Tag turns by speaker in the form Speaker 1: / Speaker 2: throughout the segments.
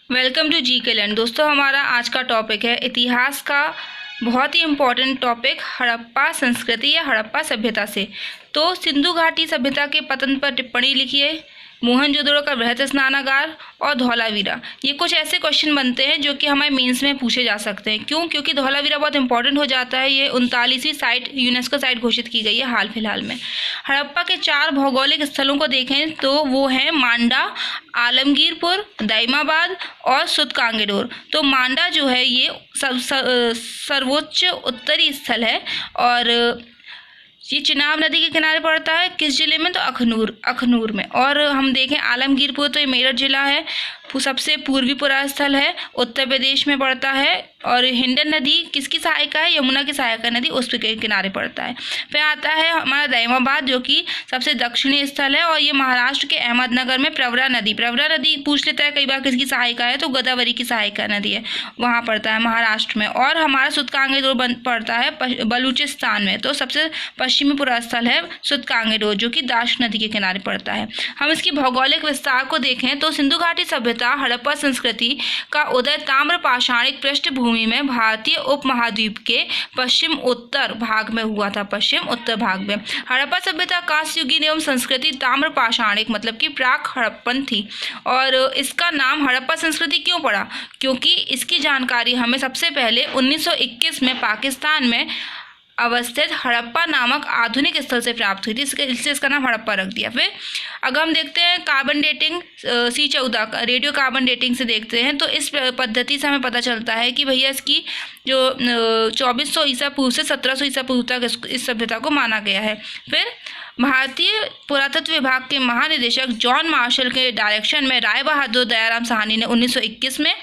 Speaker 1: Welcome to जी के learn. दोस्तों, हमारा आज का टॉपिक है इतिहास का बहुत ही इम्पोर्टेंट टॉपिक हड़प्पा संस्कृति या हड़प्पा सभ्यता से। तो सिंधु घाटी सभ्यता के पतन पर टिप्पणी लिखिए, मोहनजोदड़ो का बृहत स्नानागार और धौलावीरा। ये कुछ ऐसे क्वेश्चन बनते हैं जो कि हमारे मेंस में पूछे जा सकते हैं। क्यों? क्योंकि धौलावीरा बहुत इंपॉर्टेंट हो जाता है। ये 39वीं साइट यूनेस्को साइट घोषित की गई है हाल फिलहाल में। हड़प्पा के 4 भौगोलिक स्थलों को देखें तो वो हैं मांडा, आलमगीरपुर, दाइमाबाद और सुतकांगेडोर। तो मांडा जो है ये सर्वोच्च उत्तरी स्थल है और ये चिनाब नदी के किनारे पड़ता है। किस जिले में? तो अखनूर में। और हम देखें आलमगीरपुर, तो ये मेरठ जिला है, सबसे पूर्वी पुरास्थल है, उत्तर प्रदेश में पड़ता है। और हिंडन नदी किसकी सहायिका है? यमुना की सहायिका नदी, उस के किनारे पड़ता है। फिर आता है हमारा दाइमाबाद जो कि सबसे दक्षिणी स्थल है और ये महाराष्ट्र के अहमदनगर में प्रवरा नदी पूछ लेता है कई बार किसकी सहायिका है, तो गोदावरी की सहायिका नदी है, वहाँ पड़ता है महाराष्ट्र में। और हमारा सुतकांगेडोर पड़ता है बलूचिस्तान में। तो सबसे पश्चिमी पुरास्थल है सुतकांगेडोर जो कि दाश नदी के किनारे पड़ता है। हम इसकी भौगोलिक विस्तार को देखें तो सिंधु घाटी सभ्यता हड़प्पा संस्कृति का उदय ताम्र पाषाणिक पृष्ठभूमि में भारतीय उपमहाद्वीप के पश्चिम उत्तर भाग में हुआ था। पश्चिम उत्तर भाग में हड़प्पा सभ्यता कांस्ययुगीन एवं संस्कृति ताम्र पाषाणिक मतलब कि प्राक हड़प्पन थी। और इसका नाम हड़प्पा संस्कृति क्यों पड़ा? क्योंकि इसकी जानकारी हमें सबसे पहले 1921 में पाकिस्तान में अवस्थित हड़प्पा नामक आधुनिक स्थल से प्राप्त हुई थी, इसलिए इसका नाम हड़प्पा रख दिया। फिर अगर हम देखते हैं carbon dating C14 radio carbon dating से देखते हैं तो इस पद्धति से हमें पता चलता है कि भैया इसकी जो 2400 ईसा पूर्व से 1700 ईसा पूर्व तक इस सभ्यता को माना गया है। फिर भारतीय पुरातत्व विभाग के महानिदेशक जॉन मार्शल के डायरेक्शन में राय बहादुर दयाराम साहनी ने 1921 में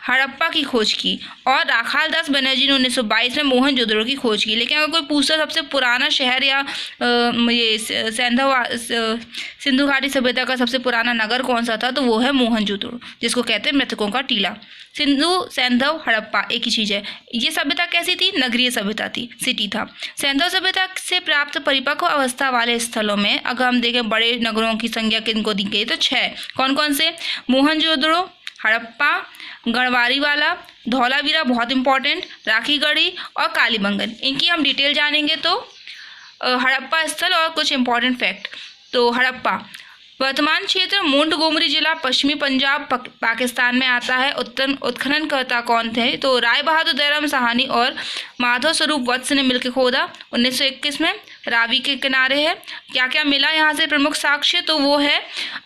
Speaker 1: हड़प्पा की खोज की और राखाल दास बनर्जी ने 1922 में मोहनजोदड़ो की खोज की। लेकिन अगर कोई पूछता सबसे पुराना शहर या ये सिंधु घाटी सभ्यता का सबसे पुराना नगर कौन सा था, तो वो है मोहनजोदड़ो, जिसको कहते हैं मृतकों का टीला। सिंधु, सैंधव, हड़प्पा एक ही चीज़ है। ये सभ्यता कैसी थी? नगरीय सभ्यता थी, सिटी था। सैंधव सभ्यता से प्राप्त परिपक्व अवस्था वाले स्थलों में अगर हम देखें बड़े नगरों की संख्या किनको दी गई तो 6। कौन कौन से? मोहनजोदड़ो, हड़प्पा, गढ़वारीवाला, धौलावीरा बहुत इंपॉर्टेंट, राखीगढ़ी और कालीबंगन। इनकी हम डिटेल जानेंगे। तो हड़प्पा स्थल और कुछ इंपॉर्टेंट फैक्ट। तो हड़प्पा वर्तमान क्षेत्र मोंटगोमरी जिला पश्चिमी पंजाब पाकिस्तान में आता है। उत्खननकर्ता कौन थे? तो राय बहादुर दयाराम साहनी और माधव स्वरूप वत्स ने मिलकर खोदा 1921 में। रावी के किनारे है। क्या क्या मिला यहाँ से प्रमुख साक्ष्य? तो वो है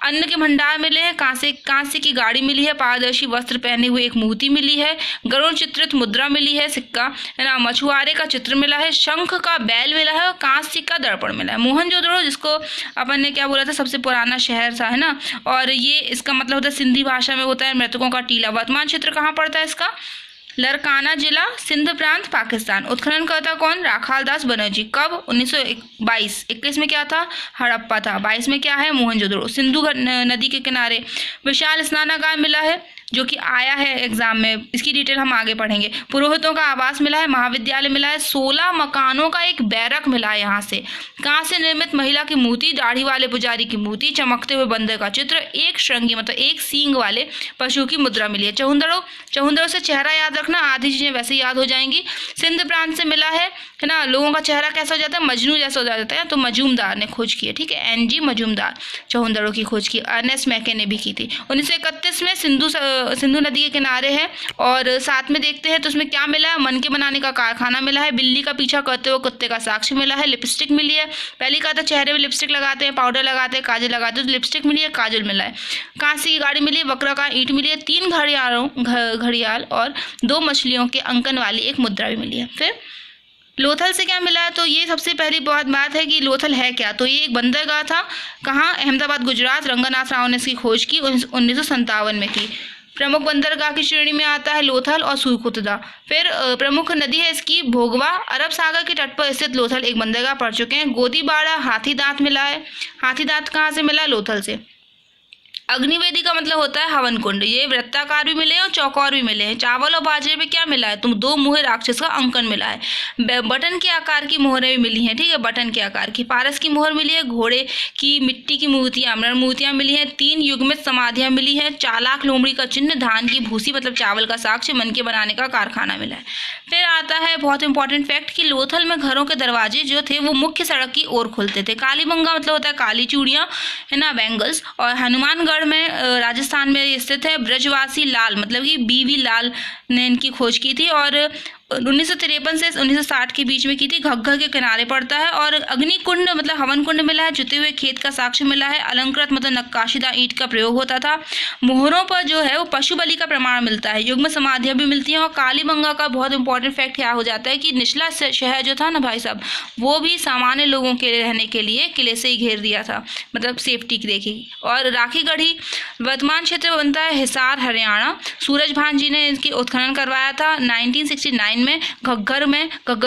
Speaker 1: अन्न के भंडार मिले हैं, कांसे की गाड़ी मिली है, पारदर्शी वस्त्र पहने हुए एक मूर्ति मिली है, गरुड़ चित्रित मुद्रा मिली है, सिक्का है ना, मछुआरे का चित्र मिला है, शंख का बैल मिला है और कांस्य का दर्पण मिला है। मोहनजोदड़ो जिसको अपन ने क्या बोला था सबसे पुराना शहर था, है ना, और ये इसका मतलब होता है सिंधी भाषा में होता है मृतकों का टीला। वर्तमान क्षेत्र कहाँ पड़ता है इसका? लरकाना जिला, सिंध प्रांत, पाकिस्तान। उत्खननकर्ता कौन? राखाल दास बनर्जी। कब? 1922। 21 में क्या था? हड़प्पा था। 22 में क्या है? मोहनजोदड़ो। सिंधु नदी के किनारे विशाल स्नानागार मिला है जो कि आया है एग्जाम में, इसकी डिटेल हम आगे पढ़ेंगे। पुरोहितों का आवास मिला है, महाविद्यालय मिला है, 16 मकानों का एक बैरक मिला है यहाँ से। कहाँ से निर्मित महिला की मूर्ति, दाढ़ी वाले पुजारी की मूर्ति, चमकते हुए बंदर का चित्र, एक श्रृंगी मतलब एक सींग वाले पशु की मुद्रा मिली है। चहुंदड़ो से चेहरा याद रखना, आधी चीजें वैसे ही याद हो जाएंगी। सिंध प्रांत से मिला है ना, लोगों का चेहरा कैसा हो जाता है? मजनू जैसा हो जाता है। तो मजूमदार ने खोज की है, ठीक है, NG मजूमदार चहुंदड़ो की खोज की। अर्नेस्ट मैके ने भी की थी। 1931 में सिंधु नदी के किनारे है। और साथ में देखते हैं तो उसमें क्या मिला है? मन के बनाने का कारखाना मिला है, बिल्ली का पीछा करते हुए कुत्ते का साक्ष्य मिला है, लिपस्टिक मिली है। पहली कहा था चेहरे में लिपस्टिक लगाते हैं, पाउडर लगाते हैं, काजल लगाते हैं, तो लिपस्टिक मिली है, काजल मिला है। कांसे की गाड़ी मिली है, वक्र का ईंट मिली है, 3 घड़ियाल और 2 मछलियों के अंकन वाली एक मुद्रा भी मिली है। फिर लोथल से क्या मिला है? तो ये सबसे पहली बात है कि लोथल है क्या? तो ये एक बंदरगाह था। कहाँ? अहमदाबाद, गुजरात। रंगनाथ राव ने इसकी खोज की 1957 में की। प्रमुख बंदरगाह की श्रेणी में आता है लोथल और सुरकुतदा। फिर प्रमुख नदी है इसकी भोगवा। अरब सागर के तट पर स्थित लोथल एक बंदरगाह पड़ चुके हैं। गोदीबाड़ा, हाथी दांत मिला है। हाथी दांत कहाँ से मिला? लोथल से। अग्निवेदी का मतलब होता है हवन कुंड। ये वृत्ताकार भी मिले हैं और चौकोर भी मिले हैं। चावल और बाजरे में क्या मिला है, तो 2 मुँहे राक्षस का अंकन मिला है। बटन के आकार की मोहरें भी मिली हैं, ठीक है, बटन के आकार की। पारस की मोहर मिली है, घोड़े की मिट्टी की मूर्तियां, मृण मूर्तियां मिली हैं। 3 युग्मित समाधियां मिली हैं। चालाक लोमड़ी का चिन्ह, धान की भूसी मतलब चावल का साक्ष्य, मन के बनाने का कारखाना मिला है। फिर आता है बहुत इंपॉर्टेंट फैक्ट कि लोथल में घरों के दरवाजे जो थे वो मुख्य सड़क की ओर खुलते थे। कालीबंगा मतलब होता है काली चूड़ियाँ, है ना, बैंगल्स। और हनुमानगढ़ में राजस्थान में स्थित है। ब्रजवासी लाल मतलब कि बीवी लाल ने इनकी खोज की थी और 1953 से 1960 के बीच में की थी। घग्गर के किनारे पड़ता है। और अग्निकुंड मतलब हवन कुंड मिला है। जुते हुए खेत का साक्ष्य मिला है। अलंकृत मतलब नक्काशीदार ईंट का प्रयोग होता था। मोहरों पर जो है वो पशु बलि का प्रमाण मिलता है। युग्म समाधियां भी मिलती हैं। और कालीबंगा का बहुत इंपॉर्टेंट फैक्ट क्या हो जाता है कि निचला शहर जो था ना भाई साहब, वो भी सामान्य लोगों के रहने के लिए किले से ही घेर दिया था, मतलब सेफ्टी की देखी। और राखीगढ़ी वर्तमान क्षेत्र बनता है हिसार हरियाणा। सूरजभान जी ने इसकी उत्खनन करवाया था 1969 में घग्गर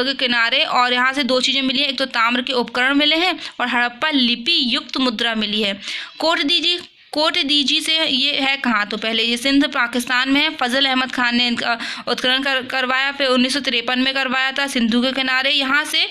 Speaker 1: के किनारे। और यहाँ से 2 चीज़ें मिली हैं, एक तो ताम्र के उपकरण मिले हैं और हड़प्पा लिपि युक्त मुद्रा मिली है। कोट दीजी से ये है कहाँ, तो पहले ये सिंध पाकिस्तान में है। फजल अहमद खान ने इनका उत्खनन करवाया, फिर 1953 में करवाया था सिंधु के किनारे। यहाँ से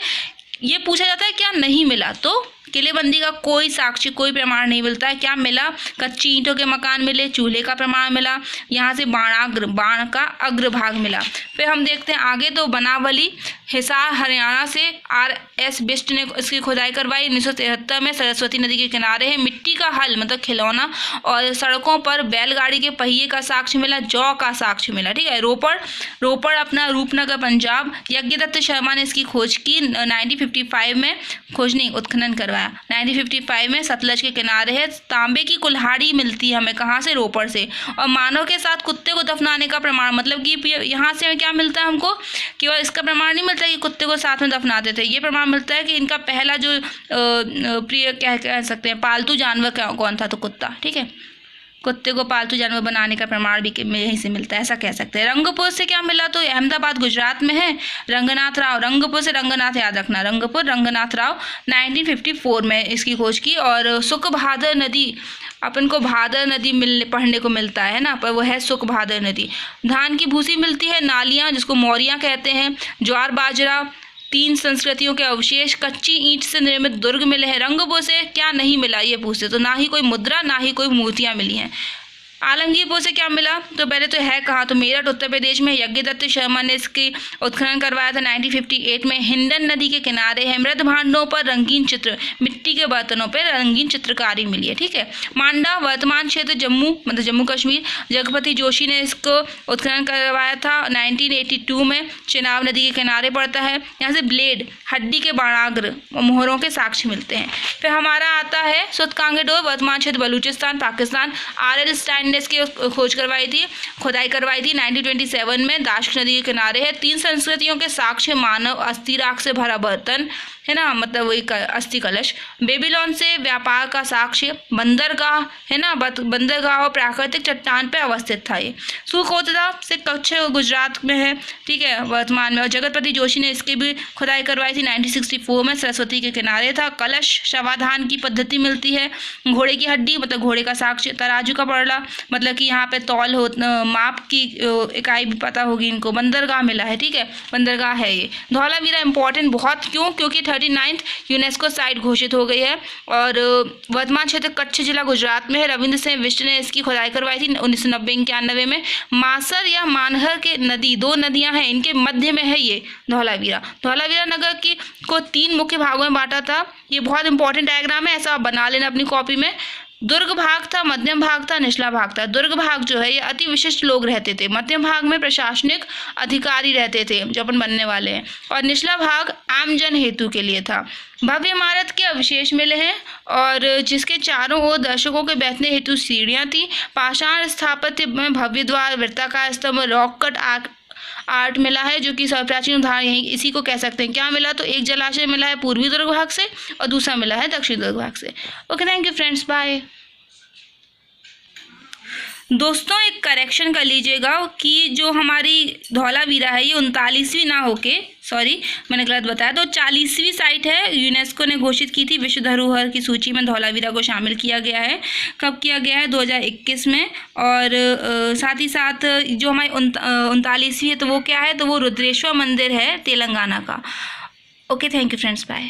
Speaker 1: ये पूछा जाता है क्या नहीं मिला, तो किलेबंदी का कोई साक्ष्य कोई प्रमाण नहीं मिलता है। क्या मिला, कच्ची ईंटों के मकान मिले, चूल्हे का प्रमाण मिला, यहाँ से बाण का अग्रभाग मिला। फिर हम देखते हैं आगे, तो बनावली हिसार हरियाणा से RS बिस्ट ने इसकी खुदाई करवाई 1973 में। सरस्वती नदी के किनारे है। मिट्टी का हल मतलब खिलौना। और सड़कों पर बैलगाड़ी के पहिए का साक्ष्य मिला, जौ का साक्ष्य मिला, ठीक है। रोपड़ अपना रूपनगर पंजाब। यज्ञदत्त शर्मा ने इसकी खोज की 1955 में, खोज नहीं उत्खनन करवाया 1955 में। सतलज के किनारे है। तांबे की कुल्हाड़ी मिलती है हमें कहाँ से, रोपड़ से। और मानव के साथ कुत्ते को दफनाने का प्रमाण मतलब कि यहाँ से क्या मिलता है हमको, केवल इसका प्रमाण नहीं मिलता कि कुत्ते को साथ में दफनाते थे, ये प्रमाण मिलता है कि इनका पहला जो प्रिय कह सकते हैं पालतू जानवर कौन था, तो कुत्ता, ठीक है। कुत्ते को पालतू जानवर बनाने का प्रमाण भी यहीं से मिलता है, ऐसा कह सकते हैं। रंगपुर से क्या मिला, तो अहमदाबाद गुजरात में है। रंगनाथ राव, रंगपुर से रंगनाथ याद रखना, रंगपुर रंगनाथ राव 1954 में इसकी खोज की। और सुखभादर नदी, अपन को भादर नदी पढ़ने को मिलता है ना, पर वो है सुखभादर नदी। धान की भूसी मिलती है। नालियाँ जिसको मौरियाँ कहते हैं। ज्वार बाजरा, 3 संस्कृतियों के अवशेष। कच्ची ईंट से निर्मित दुर्ग मिले हैं। रंगपुर से क्या नहीं मिला ये पूछते, तो ना ही कोई मुद्रा ना ही कोई मूर्तियाँ मिली हैं। आलमगीरपुर से क्या मिला, तो पहले तो है कहाँ, तो मेरठ उत्तर प्रदेश में। यज्ञदत्त शर्मा ने इसकी उत्खनन करवाया था 1958 में। हिंडन नदी के किनारे है। मृद भांडों पर रंगीन चित्र, मिट्टी के बर्तनों पर रंगीन चित्रकारी मिली है, ठीक है। मांडा वर्तमान क्षेत्र जम्मू मतलब जम्मू कश्मीर। जगपति जोशी ने इसको उत्खनन करवाया था 1982 में। चिनाब नदी के किनारे पड़ता है। यहाँ से ब्लेड, हड्डी के बाणाग्र, मोहरों के साक्ष्य मिलते हैं। फिर हमारा आता है सुतकांगेडोर वर्तमान क्षेत्र बलूचिस्तान पाकिस्तान। RL स्टाइन ने इसकी खोज करवाई थी, खुदाई करवाई थी 1927 में। दाश्क नदी के किनारे है। 3 संस्कृतियों के साक्ष्य, मानव, अस्थि राख से भरा बर्तन, है ना, मतलब वही अस्थि कलश। बेबीलोन से व्यापार का साक्ष्य। बंदरगाह, है ना, बंदरगाह और प्राकृतिक चट्टान पे अवस्थित था ये। सुकोतरा से कच्छ गुजरात में है, ठीक है, वर्तमान में। और जगतपति जोशी ने इसकी भी खुदाई करवाई थी 1964 में। सरस्वती के किनारे था। कलश शवाधान की पद्धति मिलती है। घोड़े की हड्डी मतलब घोड़े का साक्ष्य। तराजू का पड़ला मतलब कि यहाँ पे तौल हो, माप की इकाई भी पता होगी इनको। बंदरगाह मिला है, ठीक है, बंदरगाह है ये। धौलावीरा इंपॉर्टेंट बहुत, क्यों, क्योंकि 39th यूनेस्को साइट घोषित हो गई है। और वर्तमान क्षेत्र कच्छ जिला गुजरात में है। रविंद्र सिंह बिष्ट ने इसकी खुदाई करवाई थी 1990-91 में। मासर या मानहर के नदी, 2 नदियां हैं, इनके मध्य में है ये धौलावीरा। धौलावीरा नगर की को 3 मुख्य भागों में बांटा था। ये बहुत इंपॉर्टेंट डायग्राम है, ऐसा आप बना लेना अपनी कॉपी में। दुर्ग भाग था, मध्यम भाग था, निचला भाग था। दुर्ग भाग जो है ये अति विशिष्ट लोग रहते थे। मध्यम भाग में प्रशासनिक अधिकारी रहते थे जो अपन बनने वाले हैं। और निचला भाग आम जन हेतु के लिए था। भव्य इमारत के अवशेष मिले हैं और जिसके चारों ओर दर्शकों के बैठने हेतु सीढ़ियाँ थी। पाषाण स्थापत्य में भव्य द्वार, वृत्ताकार स्तंभ, रॉक कट आर्ट मिला है, जो कि सर्वप्राचीन उदाहरण यही इसी को कह सकते हैं। क्या मिला, तो एक जलाशय मिला है पूर्वी दुर्ग भाग से और दूसरा मिला है दक्षिण दुर्ग भाग से। Okay, thank you friends, bye. दोस्तों एक करेक्शन कर लीजिएगा कि जो हमारी धौलावीरा है ये 39वीं ना होके, सॉरी मैंने गलत बताया, तो 40वीं साइट है। यूनेस्को ने घोषित की थी विश्व धरोहर की सूची में धौलावीरा को शामिल किया गया है। कब किया गया है? 2021 में। और साथ ही साथ जो हमारी 39वीं है तो वो क्या है? तो वो रुद्रेश्वर मंदिर है तेलंगाना का। Okay, thank you friends, bye.